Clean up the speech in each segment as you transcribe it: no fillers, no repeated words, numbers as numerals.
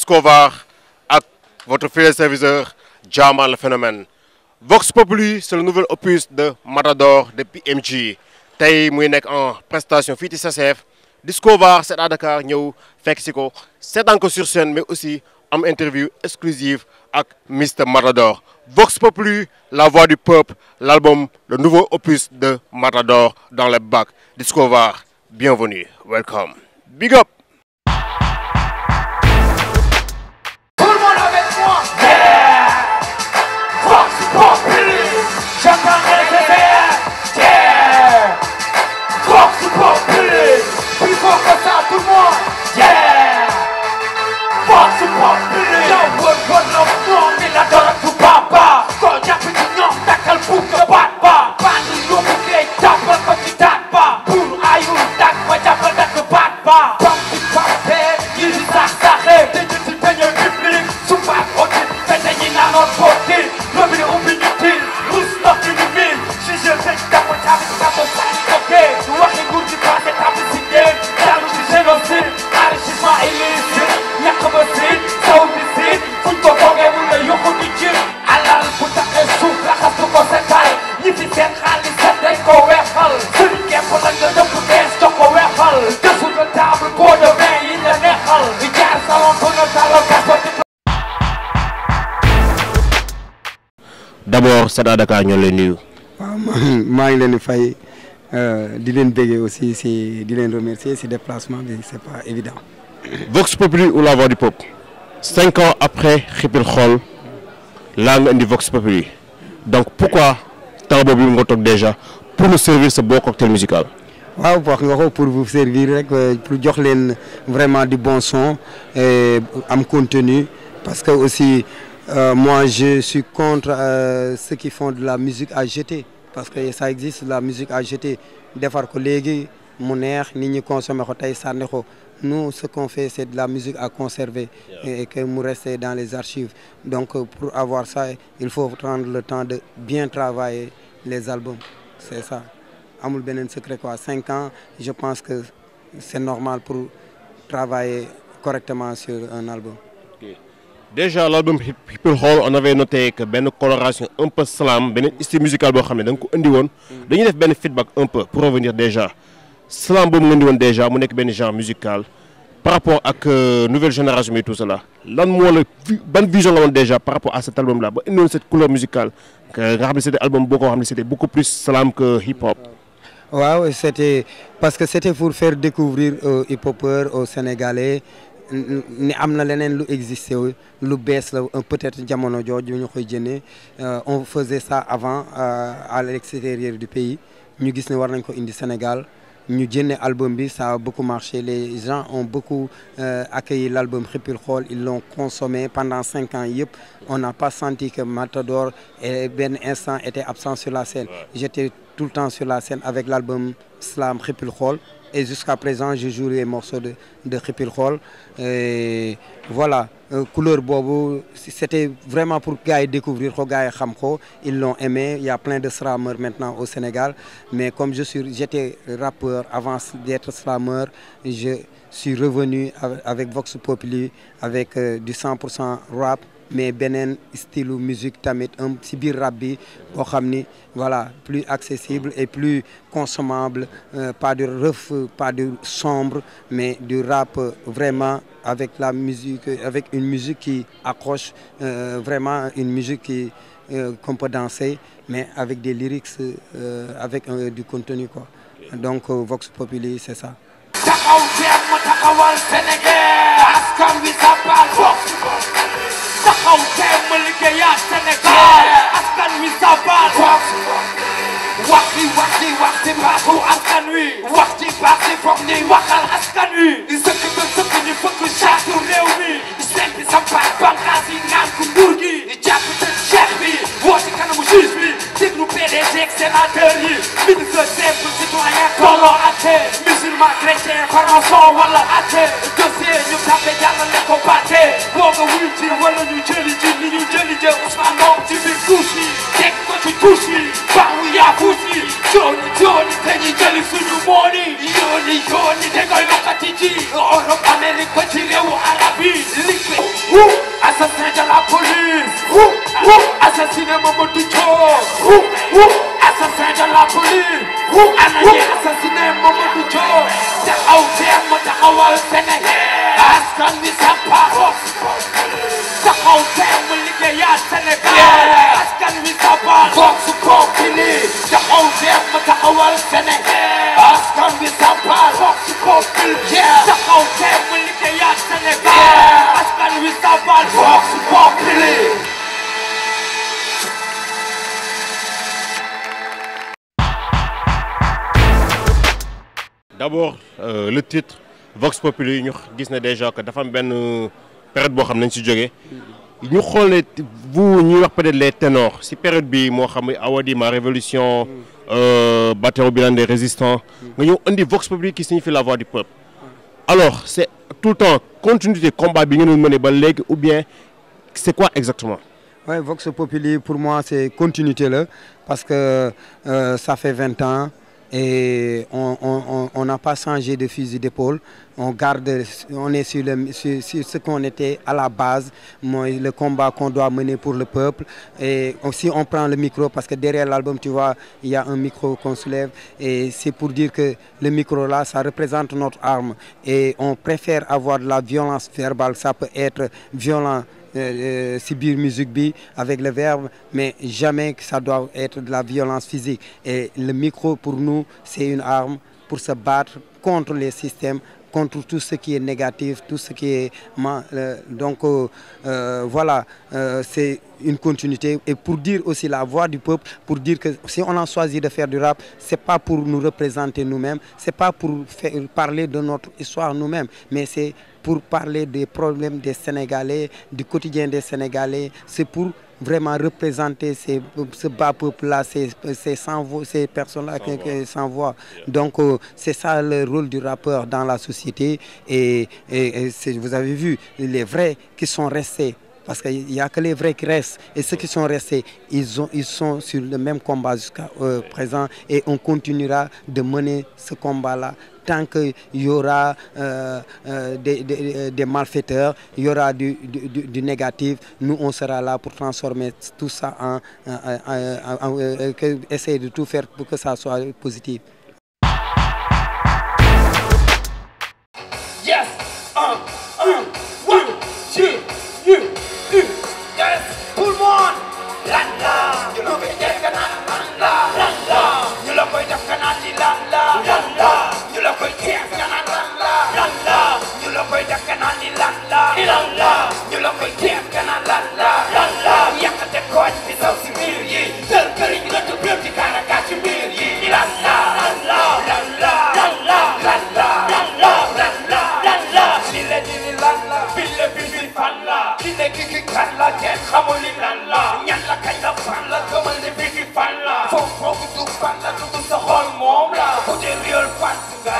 Discover avec votre fidèle serviteur Jamal le phénomène. Vox Populi, c'est le nouvel opus de Matador de PMG. Tay muy nek en prestation fii ci CCF Discover c'est à Dakar ñëw fekk si ko seetaan ko sur scène mais aussi am interview exclusive avec Mr Matador. Vox Populi, la voix du peuple, l'album, le nouveau opus de Matador dans les bacs. Discover, bienvenue, welcome. Big up. Tout le monde avec moi. Yeah. Vox Populi. J'entends les verts. Yeah. Vox Populi. Plus fort que ça, tout le monde. Yeah. Vox Populi. Yo, what no ni la donne tout papa. Quand y'a plus de nom, t'as qu'à le bouc papa. Bandi yo bouquet, tapal ko ci tappa. Pour ayul dak ma jàppal dak papa. Bam ci papé, yi di sax saxé. Dañu ci dañu public, su faat oti, te dañuy naanoon foti. Lobi ni ubbi ñu til, rus ndox ñu ñu mil. Si je fais dafa tabi tabi sani ok. Du waxi nguur ci passé tabi si ngeen. Daanu ci génocide, enrichissement illicite. Ñàkk ba sit, saw bi sit. Fuñ ko foogee mun na yokku di jëm. Alal bu taxee suuf raxas du ko setal. Ñi fi seen xaalis set dañ ko weexal. Sëriñ kepp lañ la dëpp dees jox ko weexal. Dessous de table pot de vin yi la neexal. Di jaar salon ko na talal kaspoti. D'abord c'est à Dakar ñoo leen nuyu. waaw maa ngi leen di fay di leen béggee aussi si di leen remercier si déplacement bi c'est pas évident. Vox Populi ou la voix du peuple. 5 ans après Xippil Xool laa nga indi Vox Populi donc pourquoi temps boobu nga toog déjà pour nous servir ce beau cocktail musical. waaw wax nga ko pour vous servir rek pour jox leen vraiment du bon son et am contenu parce que aussi moi je suis contre ceux qui font de la musique à jeter parce que ça existe la musique à jeter defar ko léegi mu neex nit ñi consommer ko tey sànni ko. Nous, ce qu'on fait, c'est de la musique à conserver et que nous rester dans les archives. Donc, pour avoir ça, il faut prendre le temps de bien travailler les albums. C'est ça. Amoul Benen secret quoi. 5 ans, je pense que c'est normal pour travailler correctement sur un album. Okay. Déjà, l'album Xippil Xool, on avait noté que une coloration un peu slam, un style musical, donc on a fait feedback un peu pour revenir déjà. Slam boobu nga indi déjà mu nekk benn genre musical par rapport ak nouvelle génération et tout cela lan moo la ban vision nga woon déjà par rapport à cet album là ba indiwoon cette couleur musicale nga xam ne c'était album boo ko xam ne c'était beaucoup plus slam que hip hop. waaw c'était parce que c'était pour faire découvrir aux hip-hopeurs aux Sénégalais ni am na leneen lu existé lu bees la peut-être jamono jooju ñu koy jëndee on faisait ça avant à l'extérieur du pays ñu gis ne war nañ ko indi Sénégal. Nous avons album bi ça a beaucoup marché les gens ont beaucoup accueilli l'album Xippil Xool ils l'ont consommé pendant 5 ans yëpp on n'a pas senti que Matador et benn instant était absent sur la scène j'étais tout le temps sur la scène avec l'album Slam Xippil Xool et jusqu'à présent je joue les morceaux de Xippil Xool et voilà couleur boobu c'était vraiment pour gars yi découvrir ko gars yi xam ko ils l'ont aimé il y a plein de slameurs maintenant au Sénégal mais comme j'étais rappeur avant d'être slameur je suis revenu avec Vox Populi avec du 100% rap mais beneen style musique tamit un si biir rap bi boo xam ni voilà plus accessible et plus consommable pas du rough pas du sombre mais du rap vraiment avec la musique avec une musique qui accroche vraiment une musique qui qu'on peut danser mais avec des lyrics avec du contenu quoi donc Vox Populi c'est ça. Taxaw teem ma taxawal Sénégal askan wi sabal Vox Populi taxaw teem ma liggéeyaat Sénégal askan wi sabal Vox Populi wax ci baaxu askan wi wax ci baax ci foog ni waxal askan wi di sëkk ba sëkk ñu fëkk caatu réew mi di sempi sampaat banqaas yi naan ku nguur gi di jàpp te cheikh bi woo ci kanamu juge bi déglu PDG ak sénateur yi ministre simple citoyen tolloo atte musulman chrétien franc-maçon wala atte dossier ñu tapé jàllale ko batte woo nga wuyu ci wala ñu jëli ji ni ñu jëli jë Ousmane moom ci biir couche yi teg ko ci touche yi baaxu yaa fuusi jooni yoni dañuy jëli suñu mooni yoni dangay loxati ci Europe Amérique ba ci réewu arab yi liggéey assassin de la police assassiné Mamadou Diop assassin de la police ana ñi assassiné Mamadou Diop taxaw teem taxawal Sénégal askan wi sampa taxaw teem liggéeyaat Sénégal askan wi sampa Vox Populi taxaw teem taxawal Sénégal askan wi sampa Vox Populi taxaw teem liggéeyaat Sénégal askan wi sampa Vox Populi. D'abord le titre Vox Populi ñu gis na déjà que dafa am benn période boo xam nañ si jógee ñu xoolee bu ñuy wax peut-être les ténors si période bi moo xam ne Awadi ma révolution Batéo Bilan des résistants nga ñëw indi Vox Populi qui signifie la voix du peuple. Alors c'est tout le temps continuité combat bi ngeen mëne ba léegi ou bien c'est quoi exactement? Ouais, Vox Populi pour moi c'est continuité là parce que ça fait 20 ans. Et on n'a pas changé de fusil d'épaule, on est sur ce qu'on était à la base, le combat qu'on doit mener pour le peuple. Et aussi on prend le micro parce que derrière l'album, tu vois, il y a un micro qu'on soulève et c'est pour dire que le micro là, ça représente notre arme et on préfère avoir de la violence verbale, ça peut être violent. Si biir musique bi avec le verbe mais jamais que ça doit être de la violence physique et le micro pour nous c'est une arme pour se battre contre les systèmes, contre tout ce qui est négatif, tout ce qui est donc voilà, c'est une continuité et pour dire aussi la voix du peuple, pour dire que si on a choisi de faire du rap, c'est pas pour nous représenter nous-mêmes, c'est pas pour parler de notre histoire nous-mêmes, mais c'est pour parler des problèmes des Sénégalais, du quotidien des Sénégalais, c'est pour vraiment représenter ce bas peuple-là, ces personnes-là sans voix. Donc c'est ça le rôle du rappeur dans la société et vous avez vu, les vrais qui sont restés, parce qu'il n'y a que les vrais qui restent et ceux qui sont restés, ils sont sur le même combat jusqu'à présent et on continuera de mener ce combat-là tant qu'il y aura des malfaiteurs, il y aura du négatif, nous on sera là pour transformer tout ça essayer de tout faire pour que ça soit positif. Yes, one, two, yes, tout le monde. Lala, you know we get lala, lala, you know we just lala, lala, you know we just lala, lala, you know we just lala, lala, you know we just lala, yakate coach pisau simiri, terkering letu beauty karena kacimiri, lala, lala, lala, lala, lala, lala, lala, lala, sile dini lala, bile bile falla, kine kiki kalla, ken khamuli lala, nyala kaya falla, kamal de bigi falla, fofo kutu falla, kutu sahol momla, kutu real falla,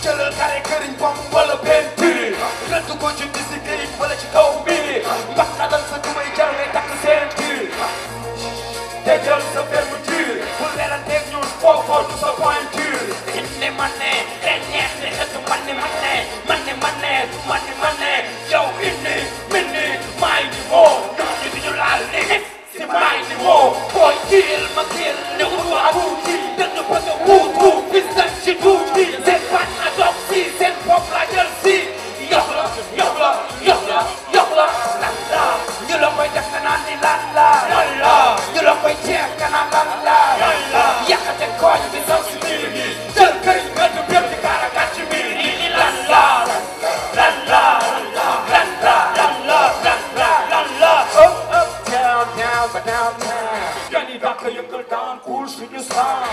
jalal kare kering pom wala penti, letu ko jindi sikiri wala chikau miri, bakna dan sekumai jarme tak senti, tejal sepermutir, buleran teknyus fofo tu sepointir, inne mane, enyek ne etu mane mane, mane mane, mane mane, yo inne, mine, mighty more, nani binulale, si mighty more, boy kill makil, ne uru abuti, dan pada wudu, pisang chibuti, sen pan adopsi, sen pop la jelsi, yohla, yohla, yohla, yohla, lala, nyulo koy def kanani lala, lala, nyulo koy jeex kana lala, lala, yakate koñ bi saw si mbir mi, jël këriñ nga du bépp di kaara gàcc mbir mi, lala, lala, lala, lala, lala, lala, lala, up, down, down, ba down, down, gani dàq yëngal daan cool suñu sang.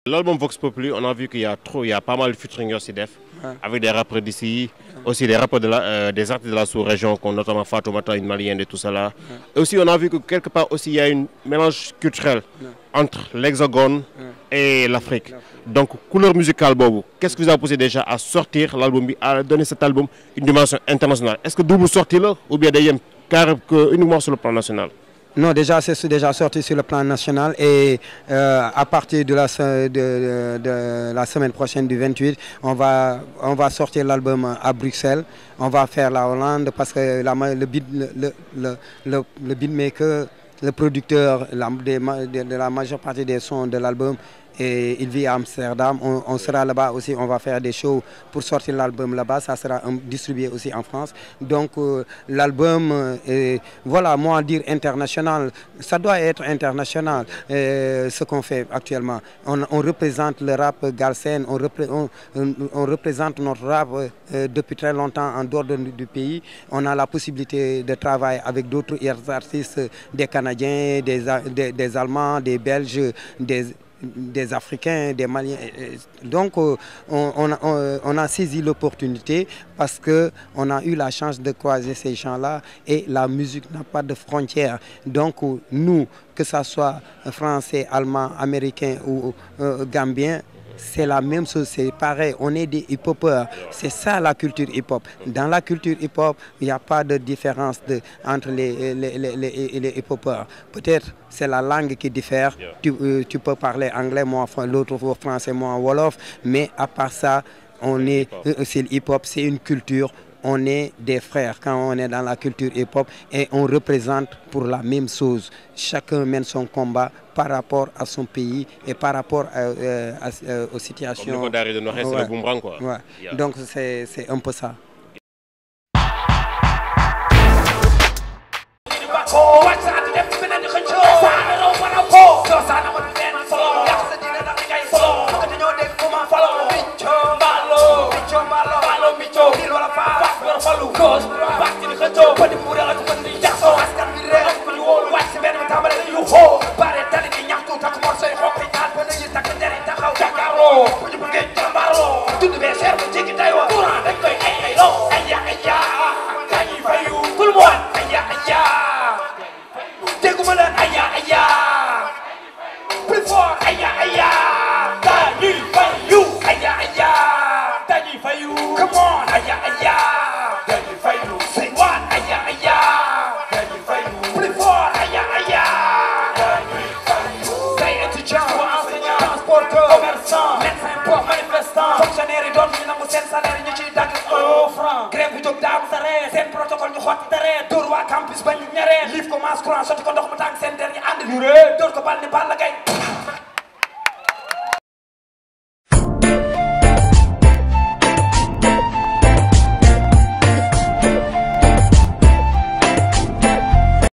L'album Vox Populi, on a vu qu'il y a pas mal de featuring aussi def, avec des rappeurs d'ici, aussi des rappeurs des artistes de la sous-région, comme notamment Fatoumata, une malienne et tout ça là. Et aussi on a vu que quelque part aussi il y a un mélange culturel entre l'Hexagone et l'Afrique. Donc couleur musicale bobo, qu'est-ce qui vous a poussé déjà à sortir l'album, à donner cet album une dimension internationale? Est-ce que double sortie là ou bien d'ailleurs uniquement sur le plan national? Non, déjà, c'est déjà sorti sur le plan national et à partir de la semaine prochaine du 28, on va sortir l'album à Bruxelles. On va faire la Hollande parce que le beatmaker, le producteur de la majeure partie des sons de l'album, et il vit à Amsterdam. On sera là-bas aussi, on va faire des shows pour sortir l'album là-bas. Ça sera distribué aussi en France. Donc l'album, voilà, moi dire international, ça doit être international ce qu'on fait actuellement. On représente le rap galsen, on représente notre rap depuis très longtemps en dehors du pays. On a la possibilité de travailler avec d'autres artistes, des Canadiens, des Allemands, des Belges, des Africains, des Maliens. Donc, on a saisi l'opportunité parce qu'on a eu la chance de croiser ces gens-là et la musique n'a pas de frontières. Donc, nous, que ce soit français, allemand, américain ou gambien, c'est la même chose, c'est pareil, on est des hip-hopeurs. C'est ça la culture hip-hop. Dans la culture hip-hop, il n'y a pas de différence entre les hip-hopeurs. Peut-être c'est la langue qui diffère. Tu peux parler anglais, moi l'autre français, moi wolof. Mais à part ça, c'est le hip-hop, c'est une culture. On est des frères quand on est dans la culture hip-hop et on représente pour la même chose. Chacun mène son combat par rapport à son pays et par rapport aux situations. Comme le de c'est le boomerang, quoi. Ouais. Yeah. Donc c'est un peu ça. Campus bañ ñaré liif ko mas courant sotti ko ndox mu tàng seen der ñi ànd ñu ré door ko bal ni bal la gay